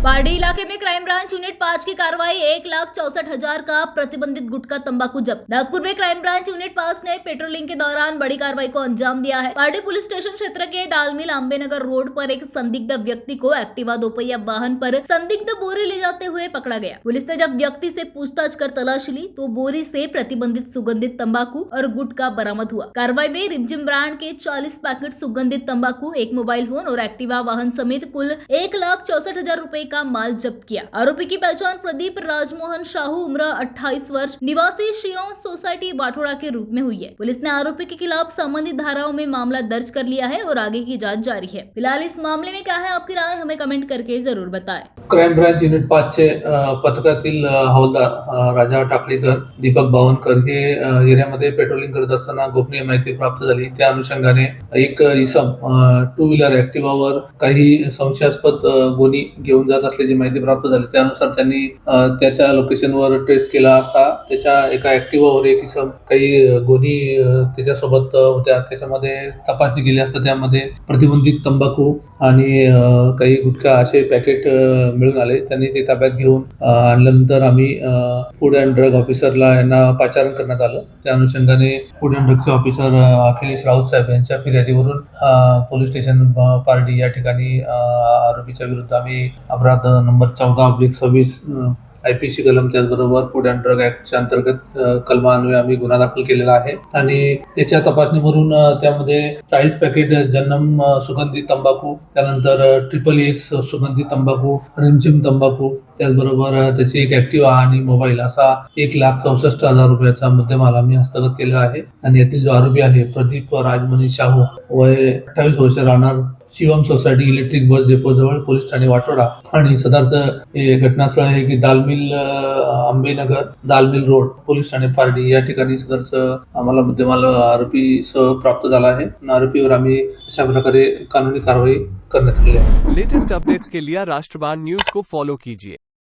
पारडी इलाके में crime branch unit 5 की कार्रवाई 1,64,000 का प्रतिबंधित गुटखा तंबाकू जब्त। नागपुर में क्राइम ब्रांच यूनिट 5 ने पेट्रोलिंग के दौरान बड़ी कार्रवाई को अंजाम दिया है। पारडी पुलिस स्टेशन क्षेत्र के दालमिल आंबेनगर रोड पर एक संदिग्ध व्यक्ति को एक्टिवा दोपहिया वाहन पर संदिग्ध बोरी ले जाते हुए पकड़ा गया। पुलिस ने जब व्यक्ति से पूछताछ कर तलाशी ली तो बोरी से प्रतिबंधित सुगंधित तंबाकू और गुटखा बरामद हुआ। कार्रवाई में रिमझिम ब्रांड के 40 पैकेट सुगंधित तंबाकू, एक मोबाइल फोन और एक्टिवा वाहन समेत कुल 1,64,000 रुपए का माल जब्त किया। आरोपी की पहचान प्रदीप राजमोहन शाहू, उम्र 28 वर्ष, निवासी शियोन सोसाइटी वाठोड़ा के रूप में हुई है। पुलिस ने आरोपी के खिलाफ संबंधित धाराओं में मामला दर्ज कर लिया है और आगे की जांच जारी है। फिलहाल इस मामले में क्या है आपकी राय, हमें कमेंट करके जरूर बताएं। क्राइम ब्रांच युनिट 5 चे पथकातील हवालदार राजा टाकळीकर, दीपक बावनकर हे एरियामध्ये पेट्रोलिंग करत असताना गोपनीय माहिती प्राप्त झाली। त्या अनुषंगाने एक इसम टू व्हीलर ऍक्टिवावर काही संशयास्पद गोणी घेऊन जात असल्याची माहिती प्राप्त झाली। त्यानुसार त्यांनी त्याच्या लोकेशनवर ट्रेस केला असता त्याच्या एका ऍक्टिवावर एक इसम काही गोणी त्याच्यासोबत होत्या। त्याच्यामध्ये तपासणी केली असता त्यामध्ये प्रतिबंधित तंबाखू आणि काही गुटखा असे पॅकेट मिळून आले। त्यांनी ते ताब्यात घेऊन आणल्यानंतर आम्ही फूड अँड ड्रग ऑफिसरला यांना पाचारण करण्यात आलं। त्या अनुषंगाने फूड अँड ड्रगचे ऑफिसर अखिलेश राऊत साहेब यांच्या फिर्यादीवरून पोलीस स्टेशन पारडी या ठिकाणी आरोपीच्या विरुद्ध आम्ही अपराध नंबर 14/26 IPC कलम, त्याचबरोबर फूड अँड ड्रग ऍक्टच्या अंतर्गत कलमान्वये आम्ही गुन्हा दाखल केलेला आहे। आणि याच्या तपासणीवरून त्यामध्ये 40 पॅकेट जन्नम सुगंधित तंबाखू, त्यानंतर XXX सुगंधित तंबाखू, रिमझिम तंबाखू, त्याचबरोबर त्याची एक ऍक्टिवा आणि मोबाईल असा 1,64,000 रुपयाचा मुद्देमाल आम्ही हस्तगत केलेला आहे। आणि यातील जो आरोपी आहे प्रदीप राजमनी शाहू, वय 28 वर्ष, राहणार Shivam society electric bus depot जवळ, पोलीस ठाणे वाठोडा। आणि सदरचं हे घटनास्थळ आहे की दालमिल आंबेनगर, दालमिल रोड, पोलीस ठाणे पारडी या ठिकाणी सदरचं आम्हाला मुद्देमाल आरोपीसह प्राप्त झाला आहे। आरोपीवर आम्ही अशा प्रकारे कानूनी कारवाई करण्यात आली आहे। लेटेस्ट अपडेट्स के लिए राष्ट्रवाद न्यूज को फॉलो कीजिए।